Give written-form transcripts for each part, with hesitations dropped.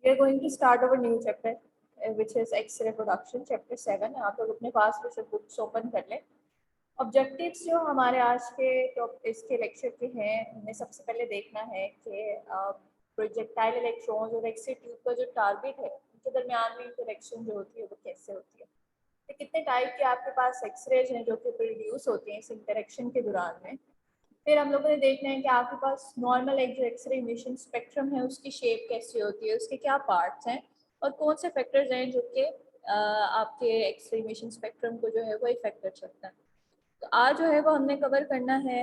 We are going to start our new chapter, which is X-ray production, chapter 7. आप लोग अपने पास में से बुक्स ओपन कर लें. ऑब्जेक्टिव्स जो हमारे आज के इसके लेक्चर के हैं, हमें सबसे पहले देखना है कि प्रोजेक्टाइल इलेक्ट्रॉन्स और एक्स-रे ट्यूब का जो टारगेट है उनके दरमियान में इंटरेक्शन जो होती है वो कैसे होती है. तो कितने टाइप के आपके पास एक्सरेज हैं जो कि प्रोड्यूस होते हैं इस इंटरेक्शन के दौरान में. फिर हम लोगों ने देखना है कि आपके पास नॉर्मल एक जो एक्सरे इमिशन स्पेक्ट्रम है उसकी शेप कैसी होती है, उसके क्या पार्ट्स हैं और कौन से फैक्टर्स हैं जो कि आपके एक्सरे इमिशन स्पेक्ट्रम को जो है वो इफेक्ट कर सकता है. तो आज जो है वो हमने कवर करना है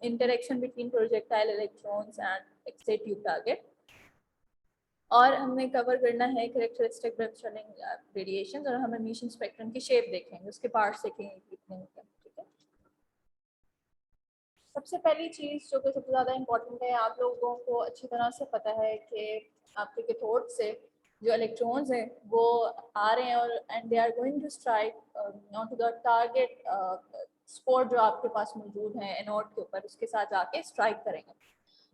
interaction between projectile electrons and X-ray tube target, और हमने कवर करना है कैरेक्टरिस्टिक ब्रेमस्टर्लिंग रेडिएशन, और हम इमिशन स्पेक्ट्रम की शेप देखेंगे, उसके पार्ट्स देखेंगे कितने होते हैं. ठीक है, सबसे पहली चीज़ जो कि सबसे ज़्यादा इम्पोर्टेंट है, आप लोगों को अच्छी तरह से पता है कि आपके कैथोड से जो इलेक्ट्रॉन्स हैं वो आ रहे हैं और and they are going to strike on to the target spot जो आपके पास मौजूद है एनोड के ऊपर, उसके साथ जाके स्ट्राइक करेंगे.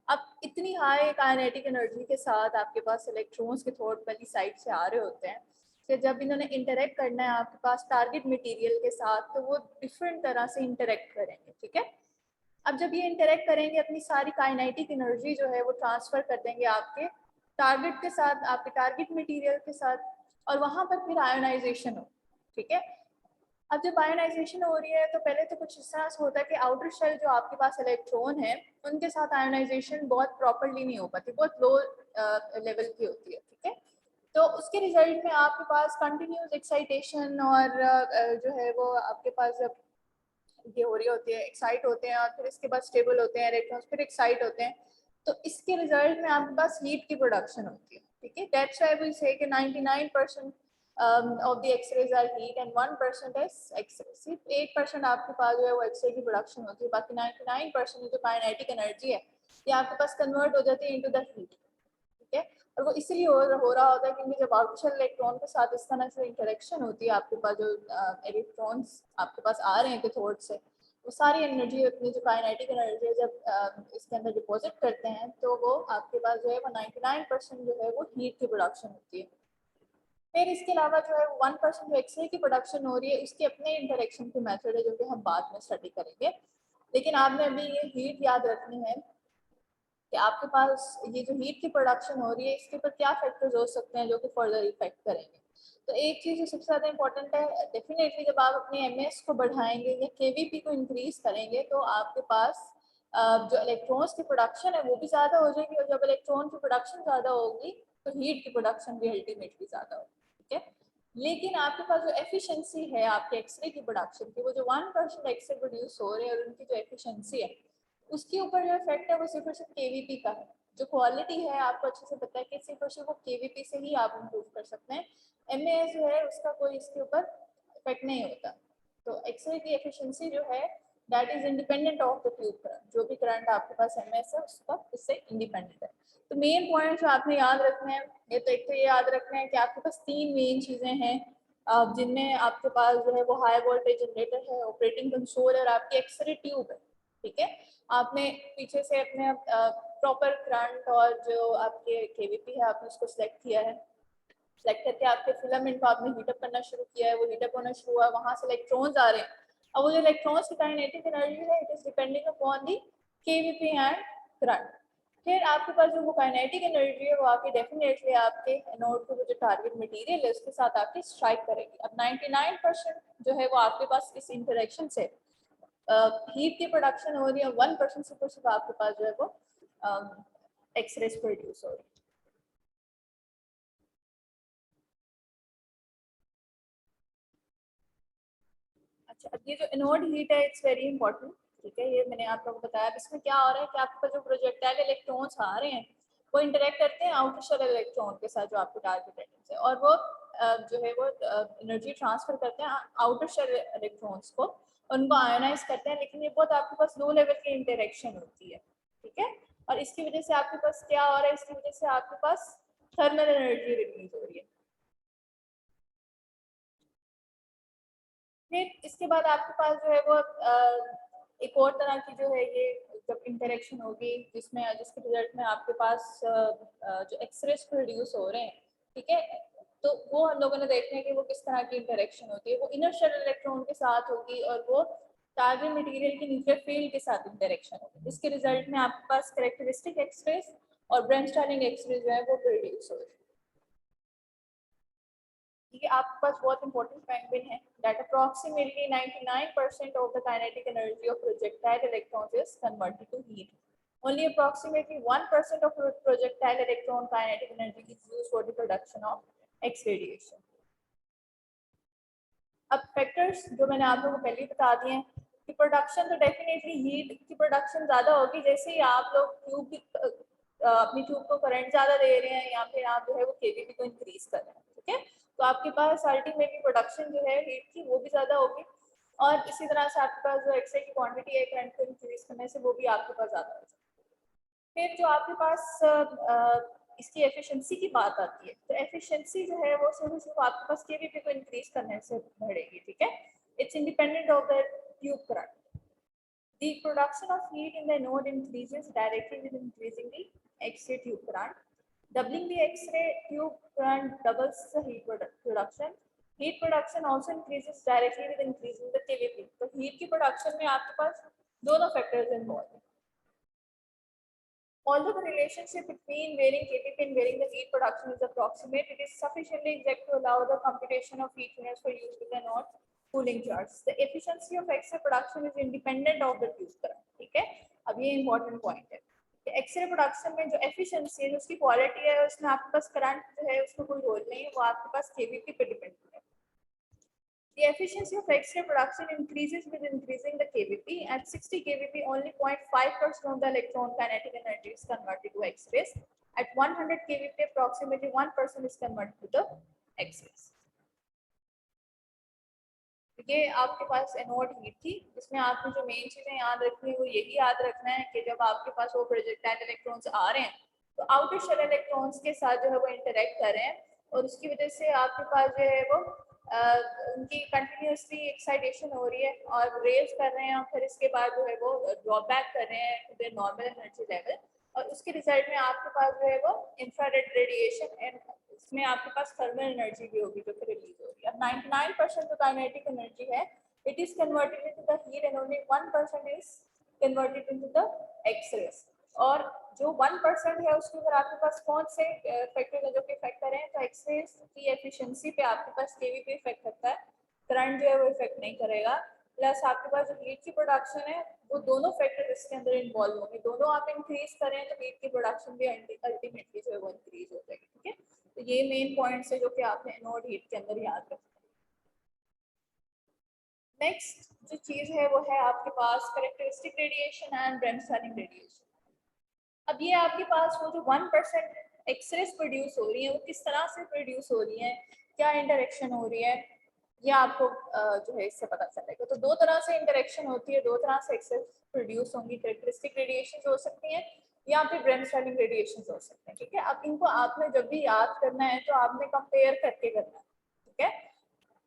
अब इतनी हाई काइनेटिक एनर्जी के साथ आपके पास इलेक्ट्रॉन्स कैथोड वाली साइड से आ रहे होते हैं कि जब इन्होंने इंटरेक्ट करना है आपके पास टारगेट मटेरियल के साथ तो वो डिफरेंट तरह से इंटरेक्ट करेंगे. ठीक है, अब जब ये इंटरेक्ट करेंगे अपनी सारी काइनेटिक एनर्जी जो है वो ट्रांसफर कर देंगे आपके टारगेट के साथ, आपके टारगेट मटेरियल के साथ, और वहां पर फिर आयोनाइजेशन हो. ठीक है, अब जब आयोनाइजेशन हो रही है तो पहले तो कुछ इस तरह से होता है कि आउटर शेल जो आपके पास इलेक्ट्रॉन है उनके साथ आयोनाइजेशन बहुत प्रॉपरली नहीं हो पाती, बहुत लो लेवल की होती है. ठीक है, तो उसके रिजल्ट में आपके पास कंटिन्यूस एक्साइटेशन और जो है वो आपके पास जब ये हो रही होती है, एक्साइट होते हैं और फिर इसके बाद स्टेबल होते हैं इलेक्ट्रॉन्स, फिर एक्साइट होते हैं, तो इसके रिजल्ट में आपके पास हीट की प्रोडक्शन होती है. ठीक है, दैट्स व्हाई वी से कि 99% of the X-rays are heat and 1% is X-ray. सिर्फ 8% आपके पास जो है वो X-ray की प्रोडक्शन होती है, बाकी 99% जो काइनेटिक एनर्जी है ये आपके पास कन्वर्ट हो जाती है इनटू द हीट. ठीक है, और वो इसलिए हो रहा होता है क्योंकि जब आउटर इलेक्ट्रॉन के साथ इस तरह से इंटरेक्शन होती है, आपके पास जो इलेक्ट्रॉन्स आपके पास आ रहे हैं कैथोड से, वो सारी एनर्जी अपनी जो काइनेटिक एनर्जी है जब इसके अंदर डिपॉजिट करते हैं तो वो आपके पास जो है वो 99% जो है वो हीट की प्रोडक्शन होती है. फिर इसके अलावा जो है 1% जो एक्सरे की प्रोडक्शन हो रही है उसके अपने इंटरेक्शन के मेथड है जो कि हम बाद में स्टडी करेंगे. लेकिन आपने अभी ये हीट याद रखनी है कि आपके पास ये जो हीट की प्रोडक्शन हो रही है इसके ऊपर क्या फैक्टर्स हो सकते हैं जो कि फर्दर इफेक्ट करेंगे. तो एक चीज़ जो सबसे ज़्यादा इंपॉर्टेंट है, डेफिनेटली जब आप अपने एमएस को बढ़ाएंगे या केवीपी को इंक्रीज करेंगे तो आपके पास जो इलेक्ट्रॉन्स की प्रोडक्शन है वो भी ज़्यादा हो जाएगी, और जब इलेक्ट्रॉन की प्रोडक्शन ज़्यादा होगी तो हीट की प्रोडक्शन भी अल्टीमेटली ज़्यादा होगी. ठीक है, लेकिन आपके पास जो एफिशिएंसी है आपके एक्सरे की प्रोडक्शन की, वो जो 1% एक्सरे प्रोड्यूस हो रहे हैं और उनकी जो एफिशिएंसी है उसके ऊपर जो इफेक्ट है वो सिर्फ और सिर्फ केवीपी का है. जो क्वालिटी है आपको अच्छे से पता है कि सिर्फ और सिर्फ वो केवीपी से ही आप इम्प्रूव कर सकते हैं. एमएएस जो है उसका कोई इसके ऊपर इफेक्ट नहीं होता. तो एक्सरे की एफिशिएंसी जो है that is independent of the tube current. जो भी करंट आपके पास एमएएस है उसका इससे इंडिपेंडेंट है. तो मेन पॉइंट जो आपने याद रखना है, ये तो एक तो ये याद रखना है कि आपके पास तीन मेन चीज़ें हैं जिनमें आपके पास जो है वो हाई वोल्टेज जनरेटर है, ऑपरेटिंग कंसोल और आपकी एक्सरे ट्यूब है. ठीक है, आपने पीछे से अपने प्रॉपर करंट और जो आपके केवीपी है आपने उसको सिलेक्ट किया है. सेलेक्ट करके आपके फिलामेंट को आपने हीटअप करना शुरू किया है, वो हीटअप होना शुरू हुआ, वहां से इलेक्ट्रॉन्स आ रहे हैं. अब वो जो इलेक्ट्रॉन्स की काइनेटिक एनर्जी है it is depending upon the KVP and current. फिर आपके पास जो वो काइनेटिक एनर्जी है वो आके डेफिनेटली आपके एनोड को जो टारगेट मटेरियल है उसके साथ आके स्ट्राइक करेगी. अब 99% जो है वो आपके पास इस इंटरेक्शन से हीट की प्रोडक्शन हो रही है, 1% सिर्फ आपके पास जो है वो एक्सरेज प्रोड्यूस हो रही है. अच्छा, अब ये जो एनोड हीट है इट्स वेरी इंपॉर्टेंट. ठीक है, ये मैंने आप लोगों को बताया. इसमें क्या हो रहा है कि आपके पास जो प्रोजेक्टाइल इलेक्ट्रॉन्स आ रहे हैं वो इंटरेक्ट करते हैं आउटर शेल इलेक्ट्रॉन के साथ जो आपके टारगेट एटम से, और वो जो है वो एनर्जी ट्रांसफर करते हैं आउटर शेल इलेक्ट्रॉन्स को, उनको आयोनाइज करते हैं. लेकिन ये बहुत आपके पास लो लेवल की इंटरेक्शन होती है. ठीक है, और इसकी वजह से आपके पास क्या हो रहा है, इसकी वजह से आपके पास थर्मल एनर्जी रिलीज हो रही है. फिर इसके बाद आपके पास जो है वो एक और तरह की जो है ये जब इंटरेक्शन होगी जिसके रिजल्ट में आपके पास जो एक्सरेज प्रोड्यूस हो रहे हैं, ठीक है, तो वो हम लोगों ने देखना है कि वो किस तरह की इंटरेक्शन होती है। वो इनर शेल इलेक्ट्रॉन के साथ होगी और वो टारगेट मटेरियल के न्यूक्लियर फील्ड के साथ इंटरेक्शन होगी, जिसके रिजल्ट में आपके पास कैरेक्टरिस्टिक एक्सरेज और ब्रेनस्टार्लिंग एक्सरेज जो है वो प्रोड्यूस हो रही है। ठीक है, आपके पास बहुत इंपॉर्टेंट पॉइंट भी है that approximately 99% of the kinetic energy of projectile electrons is converted to heat. Only approximately 1% of projectile electron kinetic energy is used for the production of X radiation. अब फैक्टर्स जो मैंने आप लोगों को पहले ही बता दिए हैं कि प्रोडक्शन तो डेफिनेटली हीट की प्रोडक्शन ज़्यादा होगी जैसे ही आप लोग ट्यूब की अपनी ट्यूब को करंट ज़्यादा दे रहे हैं या फिर आप जो है वो केवीपी को इंक्रीज कर रहे हैं, ठीक है, तो आपके पास अल्टीमेटली प्रोडक्शन जो है हीट की वो भी ज़्यादा होगी और इसी तरह से आपके पास जो एक्सरे की क्वांटिटी है करंट को इंक्रीज करने से वो भी आपके पास ज़्यादा हो जाएगी। फिर जो आपके पास इसकी एफिशिएंसी की बात आती है तो एफिशिएंसी जो है वो सिर्फ आपके पास केवीपी को इंक्रीज करने से बढ़ेगी, ठीक है, it's independent of the tube current. The production of heat in the node increases directly with increasing the X-ray tube current. Doubling the X-ray tube current doubles the heat production. Heat production also increases directly with increasing the KVP. तो heat की production में आपके पास दोनों factors involved हैं. Although the relationship between varying KVP and varying the heat production is approximate, it is sufficiently exact to allow the computation of heat units for use with the node cooling charts. The efficiency of X-ray production is independent of the tube current. ठीक है, अब ये important point है कि X-ray production में जो efficiency है, जो उसकी quality है, उसमें आपके पास current जो है उसको कोई रोल नहीं है, वो आपके पास KVP पे depend है. The efficiency of X-ray production increases with increasing the KVP. At 60 KVP, only 0.5% of the electron kinetic energy is converted to X-rays. At 100 KVP, approximately 1% is converted to the X-rays. ये आपके पास anode heat थी, जिसमें आपने जो main चीजें याद रखनी है वो यही याद रखना है कि जब आपके पास वो प्रोजेक्टाइल इलेक्ट्रॉन्स आ रहे हैं तो आउटर शेल इलेक्ट्रॉन्स के साथ जो है वो इंटरेक्ट कर रहे हैं और उसकी वजह से आपके पास जो है वो उनकी कंटिन्यूसली एक्साइटेशन हो रही है और रेज कर रहे हैं और फिर इसके बाद जो है वो ड्रॉबैक कर रहे हैं to the normal energy level और उसके रिजल्ट में आपके पास जो है वो इंफ्रारेड रेडिएशन एंड इसमें आपके पास थर्मल एनर्जी भी होगी जो कि रिलीज होगी. अब 99% जो काइनेटिक एनर्जी है it is converted into the heat and only 1% is converted into the X-rays और जो 1% है उसके ऊपर आपके पास कौन से फैक्टर जो कि इफेक्ट करें तो एक्स-रेज की एफिशिएंसी पे आपके पास केवीपी इफेक्ट करता है, करंट जो है वो इफेक्ट नहीं करेगा, प्लस आपके पास जो हीट की प्रोडक्शन है वो दोनों फैक्टर इसके अंदर इन्वॉल्व होंगे, दोनों आप इंक्रीज करें तो हीट की प्रोडक्शन भी अल्टीमेटली जो है वो इंक्रीज हो जाएगी. ठीक है, तो ये मेन पॉइंट्स है जो कि आपने एनोड हीट के अंदर याद रखना है. नेक्स्ट जो चीज है वो है आपके पास कैरेक्टरिस्टिक रेडिएशन एंड ब्रेनस्टार्लिंग रेडिएशन. अब ये आपके पास वो जो 1% एक्सरेज प्रोड्यूस हो रही है वो किस तरह से प्रोड्यूस हो रही है, क्या इंटरेक्शन हो रही है, ये आपको जो है इससे पता चलेगा. तो दो तरह से इंटरेक्शन होती है, दो तरह से एक्सरेज प्रोड्यूस होंगी, कैरेक्टरिस्टिक रेडिएशन हो सकती हैं या फिर ब्रेनस्टार्लिंग रेडिएशन हो सकते हैं. ठीक है, अब इनको आपने जब भी याद करना है तो आपने कंपेयर करके करना है. ठीक है,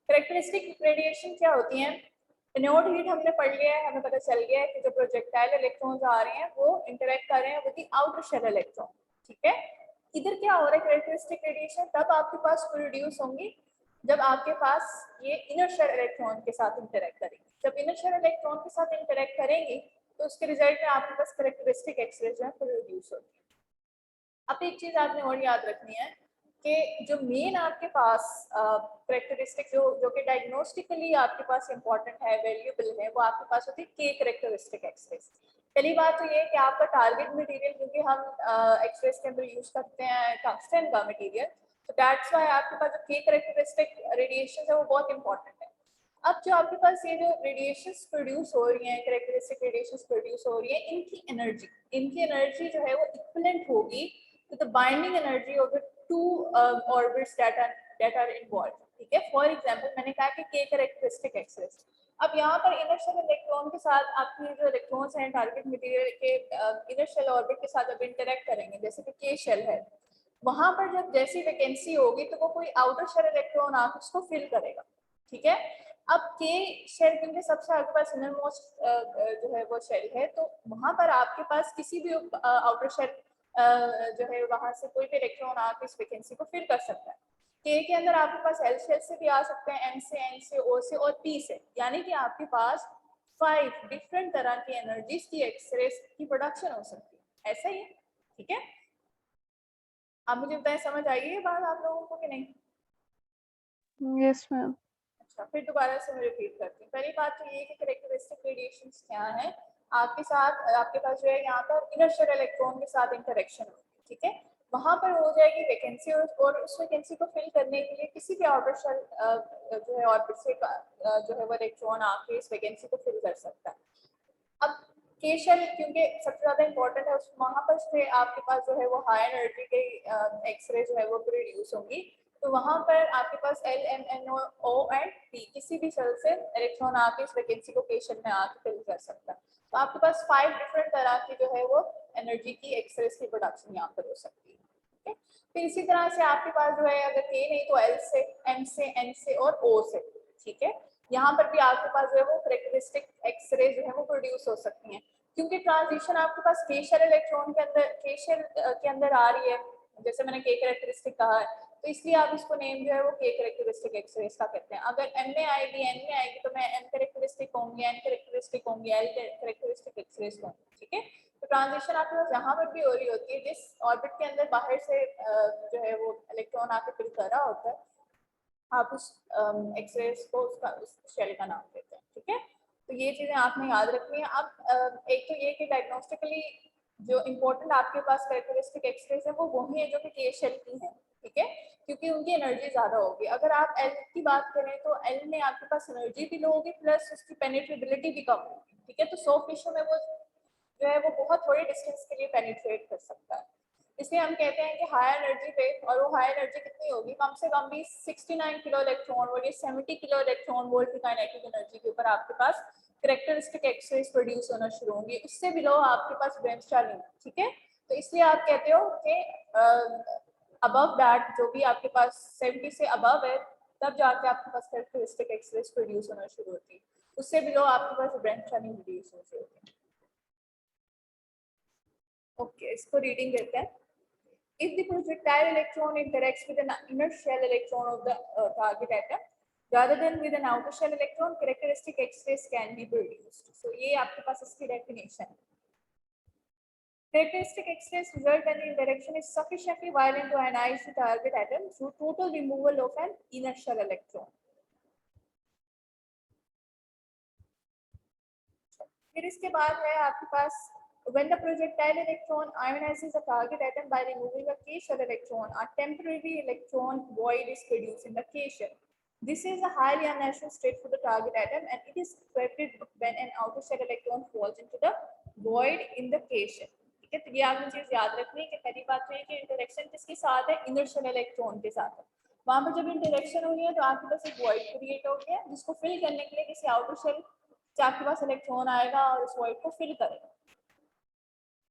कैरेक्टरिस्टिक रेडिएशन क्या होती हैं, एनोड हीट हमने पढ़ लिया है, हमें पता चल गया है कि जो प्रोजेक्टाइल इलेक्ट्रॉन्स आ रहे हैं वो इंटरेक्ट कर रहे हैं with the outer shell electron. ठीक है, इधर क्या हो रहा है कैरेक्टरिस्टिक रेडिएशन तब आपके पास प्रोड्यूस होंगी जब आपके पास ये इनर शेल इलेक्ट्रॉन के साथ इंटरेक्ट करेंगे. जब इनर शेल इलेक्ट्रॉन के साथ इंटरेक्ट करेंगे तो उसके रिजल्ट में आपके पास कैरेक्टरिस्टिक एक्सरे जो है प्रोड्यूस होती है. अब एक चीज आपने और याद रखनी है कि जो मेन आपके पास कैरेक्टरिस्टिक जो कि डायग्नोस्टिकली आपके पास इंपॉर्टेंट है, वैल्यूएबल है, वो आपके पास होती है के कैरेक्टरिस्टिक एक्सरेज. पहली बात तो ये है कि आपका टारगेट मटेरियल क्योंकि हम एक्सरेज के अंदर यूज करते हैं टंगस्टन का मटेरियल, तो दैट्स व्हाई आपके पास जो के कैरेक्टरिस्टिक रेडिएशन है वो बहुत इंपॉर्टेंट है. अब जो आपके पास ये जो रेडिएशंस प्रोड्यूस हो रही हैं, कैरेक्टरिस्टिक रेडिएशंस प्रोड्यूस हो रही हैं, इनकी एनर्जी जो है वो इक्विवेलेंट होगी to the binding energy of the two orbits that are involved. ठीक है, फॉर एग्जांपल मैंने कहा कि के कैरेक्टरिस्टिक एक्सरेज. अब यहाँ पर इनर शेल इलेक्ट्रॉन के साथ आपके जो इलेक्ट्रॉन्स हैं टारगेट मटेरियल के इनर शेल ऑर्बिट के साथ जब इंटरेक्ट करेंगे जैसे कि के शेल है, वहां पर जब जैसी वैकेंसी होगी तो वो कोई आउटर शेल इलेक्ट्रॉन आकर उसको फिल करेगा. ठीक है, अब के शेल क्योंकि सबसे आपके पास इनर मोस्ट जो है वो शेल है, तो वहां पर आपके पास किसी भी आउटर शेल जो है वहां से कोई भी इलेक्ट्रॉन आके इस वैकेंसी को फिल कर सकता है। के के अंदर आपके पास एल शेल से भी आ सकते हैं, एम से, एन से, ओ से और पी से, यानी कि आपके पास 5 डिफरेंट तरह की एनर्जीज की एक्सरेज की प्रोडक्शन हो सकती है, ऐसा ही। ठीक है, आप मुझे बताएं समझ आई ये बात आप लोगों को कि नहीं? Yes ma'am. अच्छा, फिर दोबारा से मैं रिपीट करती हूँ। पहली बात तो ये कि कैरेक्टरिस्टिक रेडिएशंस क्या है, आपके साथ आपके पास जो है यहाँ पर इनर शेल इलेक्ट्रॉन के साथ इंटरेक्शन होगी, ठीक है, वहां पर हो जाएगी वैकेंसी, और उस वैकेंसी को फिल करने के लिए किसी भी आउटर शेल जो है ऑर्बिट से जो है वो इलेक्ट्रॉन आके इस वैकेंसी को फिल कर सकता है। अब के शेल क्योंकि सबसे ज्यादा इंपॉर्टेंट है, वहां पर से आपके पास जो है वो हाई एनर्जी के एक्सरे जो है वो प्रोड्यूस होंगी, तो वहां पर आपके पास L, M, N, O and P किसी भी शेल से इलेक्ट्रॉन आके इस वैकेंसी को के शेल में आके फिल कर सकता है। तो आपके पास 5 डिफरेंट तरह की जो है वो एनर्जी की एक्सरेज की प्रोडक्शन यहाँ पर हो सकती है। ठीक है, फिर इसी तरह से आपके पास जो है अगर के नहीं तो एल से, एम से, एन से और ओ से। ठीक है, यहाँ पर भी आपके पास जो है वो कैरेक्टरिस्टिक एक्सरे जो है वो प्रोड्यूस हो सकती हैं, क्योंकि ट्रांजिशन आपके पास के शेल इलेक्ट्रॉन के अंदर, के शेल के अंदर आ रही है, जैसे मैंने के कैरेक्टरिस्टिक कहा है, तो इसलिए आप इसको नेम जो है वो के कैरेक्टरिस्टिक एक्सरेज का कहते हैं। अगर एम में आएगी, एन में आएगी, तो मैं एम कैरेक्टरिस्टिक होंगी, एन कैरेक्टरिस्टिक होंगी, एल कैरेक्टरिस्टिक एक्सरेज होंगी। ठीक है, तो ट्रांजिशन आपके पास जहाँ पर भी हो रही होती है, जिस ऑर्बिट के अंदर बाहर से जो है वो इलेक्ट्रॉन आके फिल कर रहा होता है, आप उस एक्सरेज को उसका उस शेल का नाम देते हैं। ठीक है, तो ये चीजें आपने याद रखनी है। अब एक तो ये कि डायग्नोस्टिकली जो इम्पोर्टेंट आपके पास कैरेक्टरिस्टिक एक्सरेज है वो वही है जो कि के शेल की है। ठीक है, क्योंकि उनकी एनर्जी ज्यादा होगी। अगर आप एल की बात करें तो एल में आपके पास एनर्जी भी लो होगी, प्लस उसकी पेनिट्रेबिलिटी भी कम होगी। ठीक है, तो सॉफ्ट टिश्यू में वो जो है वो बहुत थोड़े डिस्टेंस के लिए पेनिट्रेट कर सकता है, इसलिए हम कहते हैं कि हाई एनर्जी पे, और वो हाई एनर्जी कितनी होगी, कम से कम भी 69 किलो इलेक्ट्रॉन वोल्ट या 70 किलो इलेक्ट्रॉन वोल्ट की काइनेटिक एनर्जी के ऊपर आपके पास कैरेक्टरिस्टिक एक्सरेज प्रोड्यूस होना शुरू होंगी, उससे बिलो आपके पास ब्रेनस्टार नहीं। ठीक है, तो इसलिए आप कहते हो कि अबव दैट जो भी आपके पास 70 से अबव है, तब जाके आपके पास कैरेक्टरिस्टिक एक्सरेज प्रोड्यूस होना शुरू होती है, उससे बिलो आपके पास ब्रेनस्टार नहीं प्रोड्यूस होना शुरू होती है। ओके, इसको रीडिंग करते हैं। If the projectile electron interacts with an inner shell electron of the target atom rather than with an outer shell electron, characteristic X-rays can be produced. So ये आपके पास इसकी definition है. Characteristic X-rays result when the interaction is sufficiently violent to ionize the target atom through total removal of an inner shell electron. फिर इसके बाद है आपके पास when the projectile electron ionizes a target atom by removing a K shell electron, a temporary electron void is produced in the K shell. This is a highly unnatural state for the target atom and it is corrected when an outer shell electron falls into the void in the K shell. ठीक है, तो ये आपने चीज याद रखनी है कि पहली बात तो ये कि इंटरेक्शन किसके साथ है, इनर शेल इलेक्ट्रॉन के साथ है। वहां पर जब इंटरेक्शन हुई है तो आपके पास एक वॉइड क्रिएट हो गया, जिसको फिल करने के लिए किसी आउटर शेल से आपके पास इलेक्ट्रॉन आएगा और उस वॉइड को फिल करेगा।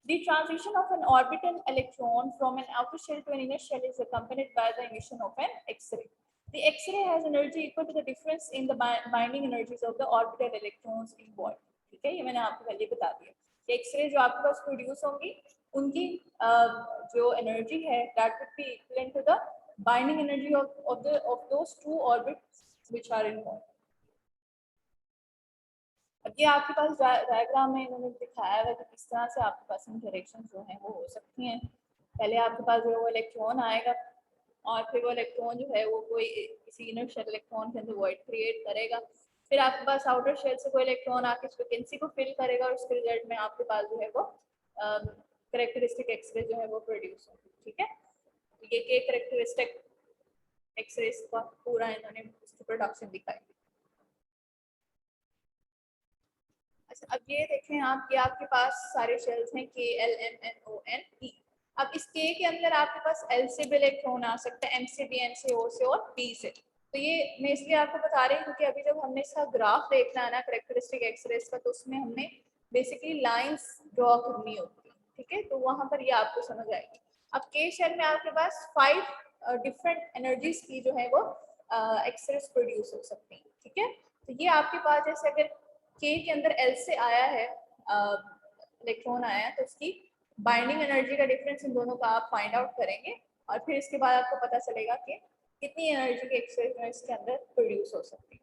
The transition of an orbital electron from an outer shell to an inner shell is accompanied by the emission of an X-ray. The X-ray has energy equal to the difference in the binding energies of the orbital electrons involved. ठीक है, ये मैंने आपको पहले बता दिया कि X-ray जो आपके पास प्रोड्यूस होंगी, उनकी जो एनर्जी है that would be equivalent to the binding energy of those two orbits which are involved. अब ये आपके पास डायग्राम में इन्होंने दिखाया है कि किस तरह से आपके पास इंटरेक्शन जो है वो हो सकती हैं। पहले आपके पास जो वो इलेक्ट्रॉन आएगा और फिर वो इलेक्ट्रॉन जो है वो कोई किसी इनर शेल इलेक्ट्रॉन के अंदर वॉइड क्रिएट करेगा, फिर आपके पास आउटर शेल से कोई इलेक्ट्रॉन आके इस वैकेंसी को फिल करेगा और उसके रिजल्ट में आपके पास जो है वो कैरेक्टरिस्टिक एक्सरे जो है वो प्रोड्यूस होगी। ठीक है, तो ये कैरेक्टरिस्टिक एक्सरे का पूरा इन्होंने उसकी प्रोडक्शन दिखाई। अब ये देखें आप कि आपके पास सारे शेल्स हैं के, एल, एम, एन, ओ, एन, पी। अब इस के अंदर आपके पास एल से भी इलेक्ट्रॉन आ सकता है, एम से भी, एन से, ओ से और पी से। तो ये मैं इसलिए आपको बता रही हूँ क्योंकि अभी जब हमने इसका ग्राफ देखना है ना कैरेक्टरिस्टिक एक्सरेज का, तो उसमें हमने बेसिकली लाइंस ड्रॉ करनी होती है। ठीक है, तो वहां पर ये आपको समझ आएगी। अब के शेल में आपके पास 5 डिफरेंट एनर्जीज की जो है वो एक्सरेज प्रोड्यूस हो सकती है। ठीक है, तो ये आपके पास जैसे अगर के के अंदर एल से आया है इलेक्ट्रॉन आया है, तो उसकी बाइंडिंग एनर्जी का डिफरेंस इन दोनों का आप फाइंड आउट करेंगे और फिर इसके बाद आपको पता चलेगा कि कितनी एनर्जी के एक्सरे इसके अंदर प्रोड्यूस हो सकती है।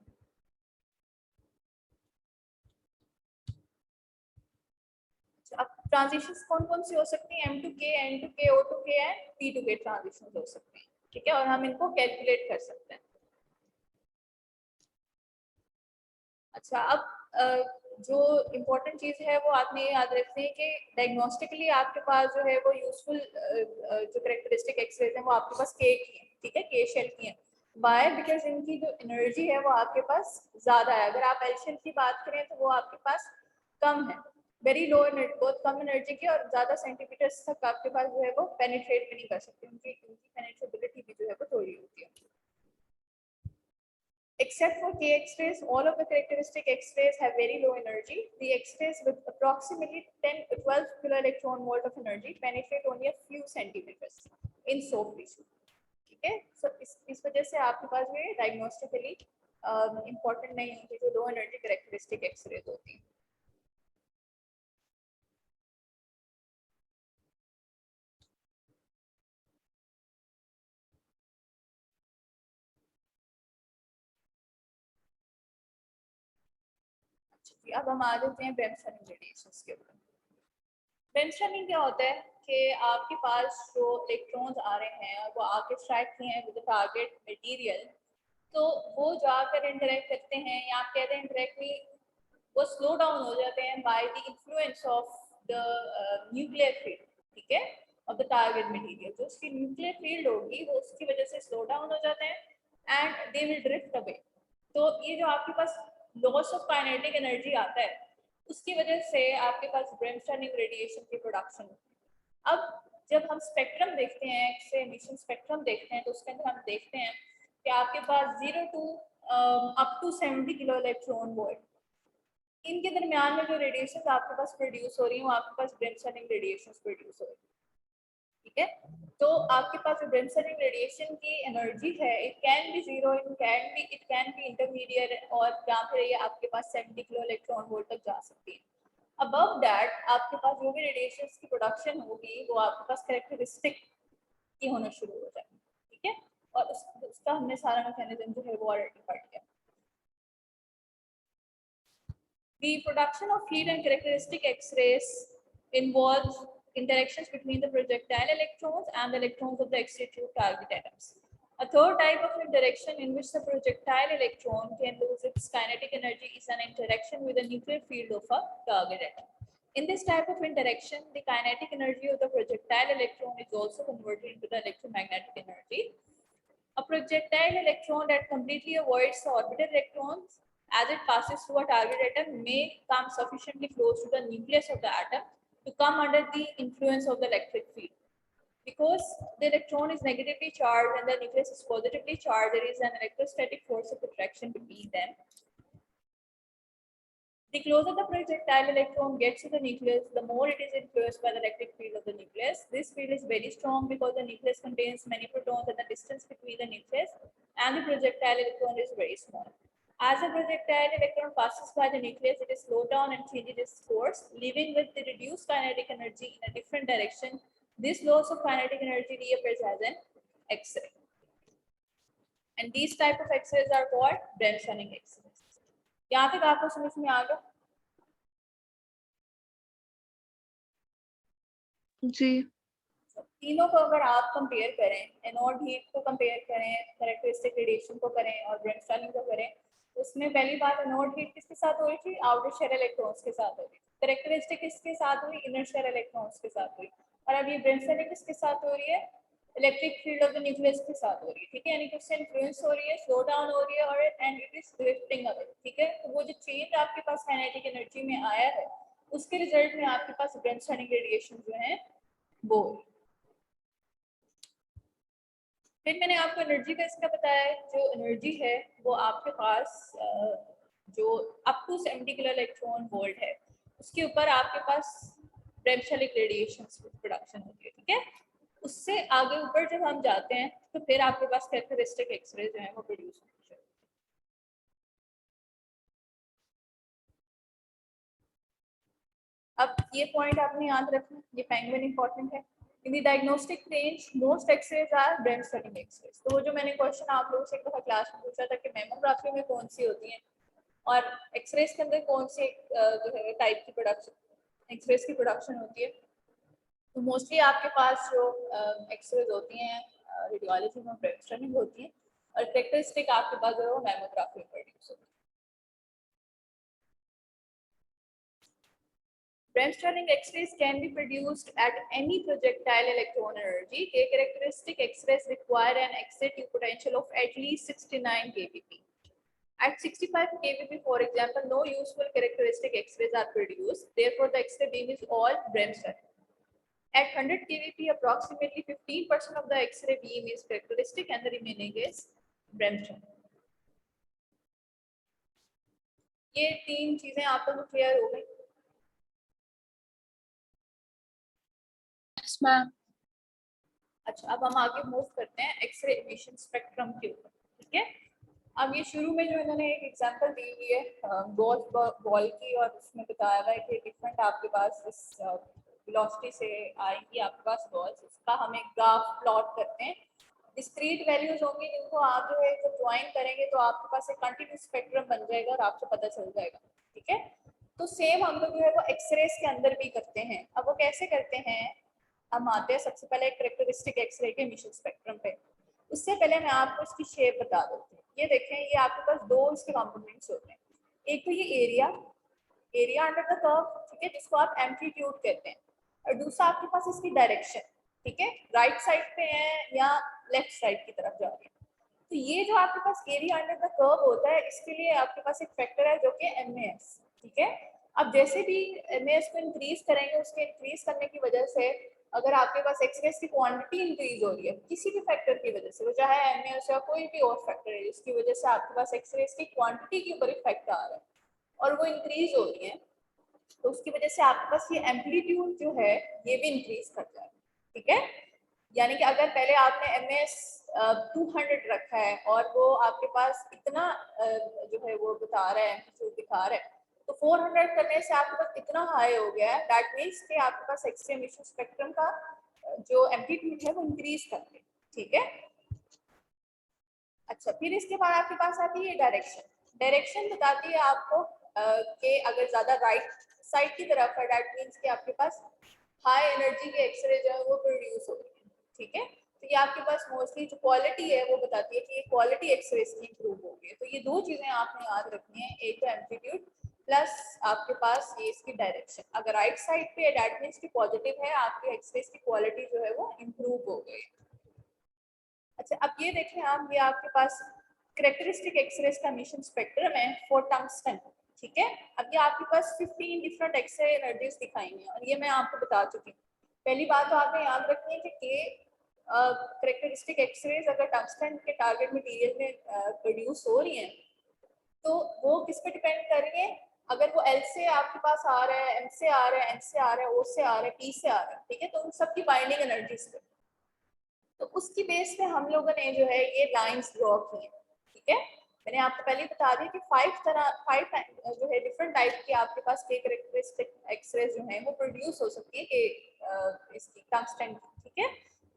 अब ट्रांजिशंस कौन कौन सी हो सकती हैं? M2K, N2K, O2K and P2K transitions हो सकती हैं, ठीक है, और हम इनको कैलकुलेट कर सकते हैं। अच्छा, अब जो इम्पोर्टेंट चीज़ है वो आपने ये याद रखनी है कि डायग्नोस्टिकली आपके पास जो है वो यूजफुल जो करेक्टरिस्टिक एक्सरेज हैं वो आपके पास के की हैं, ठीक है, के शेल की हैं। वाई? बिकॉज इनकी जो एनर्जी है वो आपके पास ज़्यादा है। अगर आप एल शेल की बात करें तो वो आपके पास कम है, वेरी लो एनर्जी, बहुत कम एनर्जी की, और ज़्यादा सेंटीमीटर्स तक आपके पास जो है वो पेनिट्रेट भी नहीं कर सकते, उनकी पेनिट्रेबिलिटी भी जो है वो थोड़ी होती है। Except for K X-rays, all of the characteristic X-rays have very low energy. The X-rays with approximately 10 to 12 kiloelectron volt of energy penetrate only a few centimeters in soft tissue. ठीक है, so इस वजह से आपके पास ये डायग्नोस्टिकली important नहीं होती जो लो एनर्जी कैरेक्टरिस्टिक एक्सरेज होती है। अब हम आ जाते हैं ब्रेमस्टर्मिंग रेडिएशंस के ऊपर। ब्रेमस्टर्मिंग क्या होता है कि आपके पास जो इलेक्ट्रॉन्स आ रहे हैं और वो आके स्ट्राइक किए हैं विद द टारगेट मटेरियल, तो वो जाकर इंटरेक्ट करते हैं, या आप कहते हैं इंटरेक्टली वो स्लो डाउन हो जाते हैं by the influence of the nuclear field, ठीक है, ऑफ द टारगेट मटेरियल। जो उसकी न्यूक्लियर फील्ड होगी वो उसकी वजह से स्लो डाउन हो जाते हैं and they will drift away. तो ये जो आपके पास लॉस ऑफ काइनेटिक एनर्जी आता है उसकी वजह से आपके पास ब्रेमस्टर्मिंग रेडिएशन की प्रोडक्शन होती है। अब जब हम स्पेक्ट्रम देखते हैं, एक्स-रे एमिशन स्पेक्ट्रम देखते हैं, तो उसके अंदर हम देखते हैं कि आपके पास 0 to up to 70 kilo electron volt, इनके दरमियान में जो रेडिएशन आपके पास प्रोड्यूस हो रही है वो आपके पास ब्रेमस्टर्मिंग रेडिएशन प्रोड्यूस हो रही है, ठीक है। तो आपके पास जो ब्रेमस्टर्मिंग रेडिएशन की एनर्जी है, it can be zero, it can be intermediate, और या फिर ये आपके पास 70 किलो इलेक्ट्रॉन वोल्ट तक जा सकती है। अबव दैट आपके पास जो भी रेडिएशन की प्रोडक्शन होगी वो आपके पास कैरेक्टरिस्टिक की होना शुरू हो जाएगी, ठीक है, और उसका हमने सारा मैकेनिज्म जो है वो ऑलरेडी पढ़ लिया। The production of heat and characteristic X-rays involves interactions between the projectile electrons and the electrons of the X-ray tube target atoms. A third type of interaction in which the projectile electron can lose its kinetic energy is an interaction with the nuclear field of a target atom. In this type of interaction, the kinetic energy of the projectile electron is also converted into the electromagnetic energy. A projectile electron that completely avoids the orbital electrons as it passes through a target atom may come sufficiently close to the nucleus of the atom to come under the influence of the electric field. Because the electron is negatively charged and the nucleus is positively charged, there is an electrostatic force of attraction between them. The closer the projectile electron gets to the nucleus, the more it is influenced by the electric field of the nucleus. This field is very strong because the nucleus contains many protons and the distance between the nucleus and the projectile electron is very small. As the projectile electron passes by the nucleus, it is slowed down and changes its course, leaving with the reduced kinetic energy in a different direction. This loss of kinetic energy reappears as an X-ray. And these type of X-rays are called Bremsstrahlung X-rays. यहाँ तक आपको समझ में आ गया? जी। तीनों को अगर आप कंपेयर करें, एनोड हीट को कंपेयर करें, कैरेक्टरिस्टिक रेडिएशन को करें और ब्रेमस्टर्मिंग को करें, उसमें पहली बात एनोड हीट किसके साथ हो रही थी? आउटर शेल इलेक्ट्रॉन्स के साथ हो रही थी। कैरेक्टरिस्टिक किसके साथ हुई? इनर शेल इलेक्ट्रॉन्स के साथ हुई। और अब ये ब्रेमस्टर्मिंग किसके साथ हो रही है? Electric field of the nucleus के साथ हो रही है, ठीक है, यानी कि उससे इन्फ्लुएंस हो रही है, स्लो डाउन हो रही है और and it is drifting away, ठीक है। तो वो जो चेंज आपके पास काइनेटिक एनर्जी में आया है उसके रिजल्ट में आपके पास ब्रेमस्टर्मिंग रेडिएशन जो है वो। फिर मैंने आपको एनर्जी का इसका बताया है, जो एनर्जी है वो आपके पास जो up to 70 kilo electron volt है उसके ऊपर आपके पास ब्रेमस्टर्मिंग रेडिएशन प्रोडक्शन होती है, ठीक है। उससे आगे ऊपर जब हम जाते हैं तो फिर आपके पास कैरेक्टरिस्टिक एक्सरे जो है वो प्रोड्यूस होती है। अब ये पॉइंट आपने याद रखना, ये पेंगुइन इंपॉर्टेंट है। In the diagnostic range most X-rays are bremsstrahlung X-rays. तो वो जो मैंने क्वेश्चन आप लोगों से एक दफा क्लास में पूछा था कि मैमोग्राफी में कौन सी होती है और एक्सरेज के अंदर कौन सी जो है टाइप की प्रोडक्शन एक्सरेज की प्रोडक्शन होती है, तो मोस्टली आपके पास जो एक्सरेज होती हैं रेडियोलॉजी में ब्रेन स्टर्निंग होती है और कैरेक्टरिस्टिक आपके पास जो है वो मैमोग्राफी में प्रोड्यूस होती है। Brainstorming X-rays can be produced at any projectile electron energy. A characteristic X-rays require an X-ray tube potential of at least 69 kVp. At 65 kVp, for example, no useful characteristic X-rays are produced. Therefore, the X-ray beam is all Brainstorming. At 100 kVp, approximately 15% of the X-ray beam is characteristic and the remaining is Brainstorming. ये तीन चीजें आप लोगों को clear हो गई? Yes, ma'am. अच्छा, अब हम आगे मूव करते हैं एक्सरे एमिशन स्पेक्ट्रम के ऊपर, ठीक है। अब ये शुरू में जो इन्होंने एक एग्जांपल दी हुई है गोल्फ बॉल की, और उसमें बताया हुआ है कि डिफरेंट आपके पास इस वेलोसिटी से आएंगी आपके पास बॉल्स, उसका हम एक ग्राफ प्लॉट करते हैं। डिस्क्रीट वैल्यूज होंगी जिनको आप जो है जब ड्राइंग करेंगे तो आपके पास एक कंटिन्यूस स्पेक्ट्रम बन जाएगा और आपको पता चल जाएगा, ठीक है। तो सेम हम लोग जो है वो एक्सरेज के अंदर भी करते हैं। अब वो कैसे करते हैं, हम आते हैं सबसे पहले कैरेक्टरिस्टिक एक्सरे के एमिशन स्पेक्ट्रम पे। उससे पहले मैं आपको इसकी शेप बता देती हूँ। ये देखें, ये आपके पास दो इसके कंपोनेंट्स होते हैं। एक तो ये एरिया अंडर द कर्व, ठीक है, जिसको आप एम्पलीट्यूड कहते हैं, और दूसरा आपके पास इसकी डायरेक्शन, ठीक है, राइट साइड पे है या लेफ्ट साइड की तरफ जा रही है। तो ये जो आपके पास एरिया अंडर द कर्व होता है, इसके लिए आपके पास एक फैक्टर है जो कि MAS, ठीक है। अब जैसे भी MAS को इंक्रीज करेंगे, उसके इंक्रीज करने की वजह से अगर आपके पास एक्सरेज की क्वांटिटी इंक्रीज हो रही है किसी भी फैक्टर की वजह से, वो चाहे MAS या कोई भी और फैक्टर है, जिसकी वजह से आपके पास एक्सरेज की क्वांटिटी के ऊपर इफेक्ट आ रहा है और वो इंक्रीज हो रही है, तो उसकी वजह से आपके पास ये एम्पलीट्यूड जो है ये भी इंक्रीज कर जाएगा, ठीक है। यानी कि अगर पहले आपने MAS 200 रखा है और वो आपके पास इतना जो है वो बता रहा है, एम्पलीट्यूड दिखा रहा है, तो 400 करने से आपके पास इतना हाई हो गया है, दैट मीन्स कि आपके पास एक्सरे एमिशन स्पेक्ट्रम का जो एम्पलीट्यूड है वो इंक्रीज कर दे, ठीक है। अच्छा, फिर इसके बाद आपके पास आती है डायरेक्शन बताती है आपको कि अगर ज्यादा राइट साइड की तरफ है, दैट मीन्स कि आपके पास हाई एनर्जी के एक्सरे जो है वो प्रोड्यूस हो रही है, ठीक है। तो ये आपके पास मोस्टली जो क्वालिटी है वो बताती है कि ये क्वालिटी एक्सरेज की इंप्रूव हो गई है। तो ये दो चीजें आपने याद रखनी है, एक तो एम्पलीट्यूड प्लस आपके पास ये इसकी डायरेक्शन। अगर राइट साइड पे दैट मीन्स की पॉजिटिव है, आपके एक्सरेज की क्वालिटी जो है वो इंप्रूव हो गई। अच्छा, अब ये देखें आप, ये आपके पास कैरेक्टरिस्टिक एक्सरेज का एमिशन स्पेक्ट्रम है फॉर टंगस्टन, ठीक है। अब ये आपके पास 15 डिफरेंट एक्सरे एनर्जीज दिखाएंगे और ये मैं आपको बता चुकी हूँ। पहली बात तो आपने याद रखनी है कि कैरेक्टरिस्टिक एक्सरेज अगर टंगस्टन के टारगेट मटेरियल में प्रोड्यूस हो रही हैं तो वो किस पे डिपेंड कर रही है। अगर वो L से आपके पास आ रहा है, M से आ रहा है, N से आ रहा है, O से आ रहा है, P से आ रहा है, ठीक है, तो उन सबकी बाइंडिंग एनर्जीज पे, तो उसकी बेस पे हम लोगों ने जो है ये लाइंस ड्रॉ की हैं, ठीक है। मैंने आपको पहले बता दिया कि 5 जो है डिफरेंट टाइप के आपके पास के कैरेक्टरिस्टिक एक्सरेज जो है वो प्रोड्यूस हो सकती है कि इसकी टंगस्टन की, ठीक है।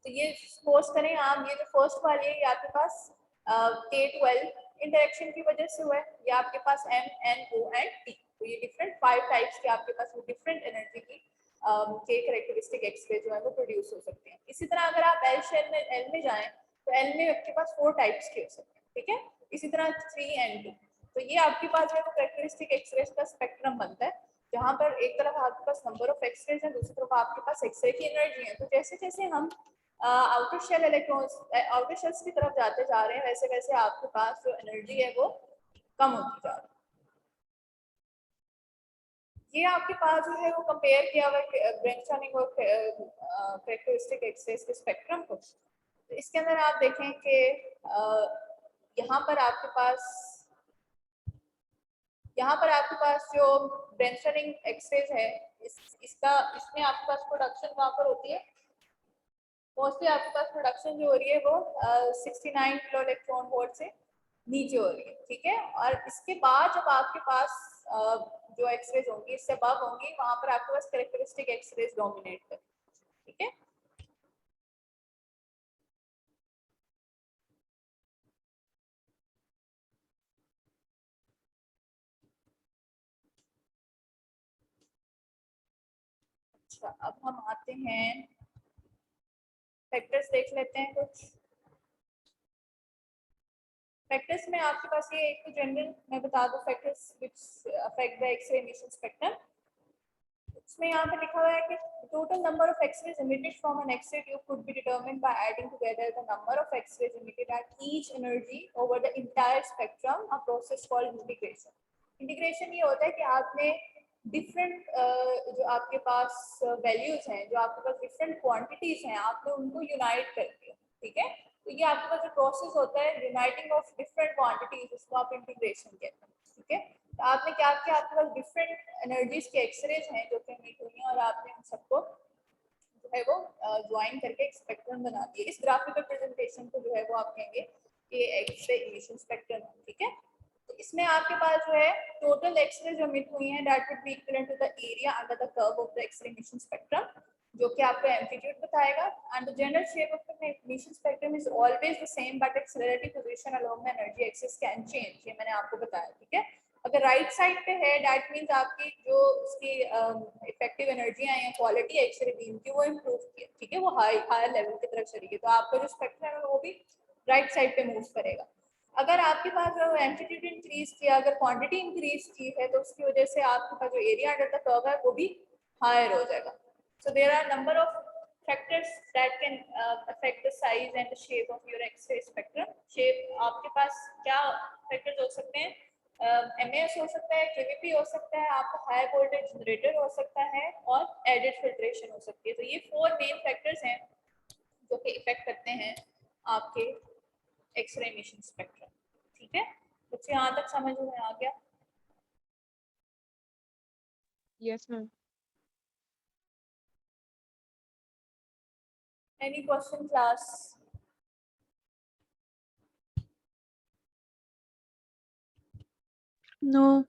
तो ये सपोज करें आप, ये जो फर्स्ट वाली है ये आपके पास K12 इंटरेक्शन की वजह से हुआ है, ये आपके पास M, N, O and P, तो ये डिफरेंट 5 टाइप्स के आपके पास वो डिफरेंट एनर्जी की के कैरेक्टरिस्टिक एक्सरे जो है वो प्रोड्यूस हो सकते हैं। इसी तरह अगर आप एल में जाएं तो एल में आपके पास 4 टाइप्स के हो सकते हैं, ठीक है। इसी तरह 3 and 2, तो ये आपके पास जो है वो कैरेक्टरिस्टिक एक्सरे का स्पेक्ट्रम बनता है, जहाँ पर एक तरफ आपके पास नंबर ऑफ एक्सरे है, दूसरी तरफ आपके पास एक्सरे की एनर्जी है। तो जैसे जैसे हम outer shell electrons outer shells की तरफ जाते जा रहे हैं, वैसे वैसे आपके पास जो एनर्जी है वो कम होती जा रही है। ये आपके पास जो है वो कंपेयर किया हुआ ब्रेनस्टॉर्मिंग और कैरेक्टरिस्टिक एक्सरेज के स्पेक्ट्रम को। तो इसके अंदर आप देखें कि यहाँ पर आपके पास जो ब्रेनस्टॉर्मिंग एक्सरेज है, इसमें आपके पास प्रोडक्शन वहाँ पर होती है, मोस्टली आपके पास प्रोडक्शन जो हो रही है वो 69 किलो इलेक्ट्रॉन वोल्ट से नीचे हो रही है, ठीक है। और इसके बाद जब आपके पास जो एक्सरेज होंगी इससे अबव होंगी, वहां पर आपके पास कैरेक्टरिस्टिक एक्सरेज डोमिनेट कर, ठीक है। अच्छा, अब हम आते हैं फैक्टर्स देख लेते हैं कुछ। फैक्टर्स में आपके पास ये एक तो जनरल मैं बता दूं, factors which affect the X-ray emission spectrum. इसमें यहाँ पे लिखा हुआ है कि total number of X-rays emitted from an X-ray tube could be determined by adding together the number of X-rays emitted at each energy over the entire spectrum, a process called integration. Integration ये होता है कि आपने different जो आपके पास values हैं, जो आपके पास डिफरेंट क्वांटिटीज हैं, आपने उनको यूनाइट कर दिया, ठीक है। तो ये आपके पास जो प्रोसेस होता है यूनाइटिंग ऑफ डिफरेंट क्वांटिटीज, उसको आप इंटीग्रेशन कहते हैं, ठीक है। तो आपने क्या किया, आपके पास डिफरेंट एनर्जीज के एक्सरेज हैं जो कि एमिट हुई हैं, और आपने उन सबको जो है वो ज्वाइन करके एक स्पेक्ट्रम बना दिया। इस ग्राफिकल प्रेजेंटेशन को जो है वो आप कहेंगे कि एक्स-रे एमिशन स्पेक्ट्रम, ठीक है। तो इसमें आपके पास जो है टोटल एक्सरे जो एमिट हुई हैं that would be equivalent to the area under the curve of the X-ray emission spectrum, जो कि आपको एम्पलीट्यूड बताएगा। And the general shape of the emission spectrum is always the same but it's relative position along the energy axis can change, ये मैंने आपको बताया, ठीक है। अगर राइट साइड पे है दैट मींस आपकी जो उसकी इफेक्टिव एनर्जी है या क्वालिटी एक्सरे बीम की वो इम्प्रूव की, ठीक है, वो हायर लेवल की तरफ चली गई, तो आपका जो स्पेक्ट्रम है वो भी राइट साइड पे मूव करेगा। अगर आपके पास एम्पलीट्यूड इंक्रीज किया, अगर क्वांटिटी इंक्रीज की है, तो उसकी वजह से आपके पास जो एरिया अंडर द कर्व है वो भी हायर हो जाएगा। So there are number of factors that can affect the size and the shape of your X-ray spectrum. Shape आपके पास क्या फैक्टर्स हो सकते हैं, एमएस हो सकता है, केवीपी हो सकता है, आपका हाई वोल्टेज जनरेटर हो सकता है, और एडिड फिल्ट्रेशन हो सकती है। तो ये 4 मेन फैक्टर्स हैं जो कि इफेक्ट करते हैं आपके एक्स-रे एमिशन स्पेक्ट्रम, ठीक है। बच्चे यहाँ तक समझ में आ गया? Yes, ma'am. Any question, class? No.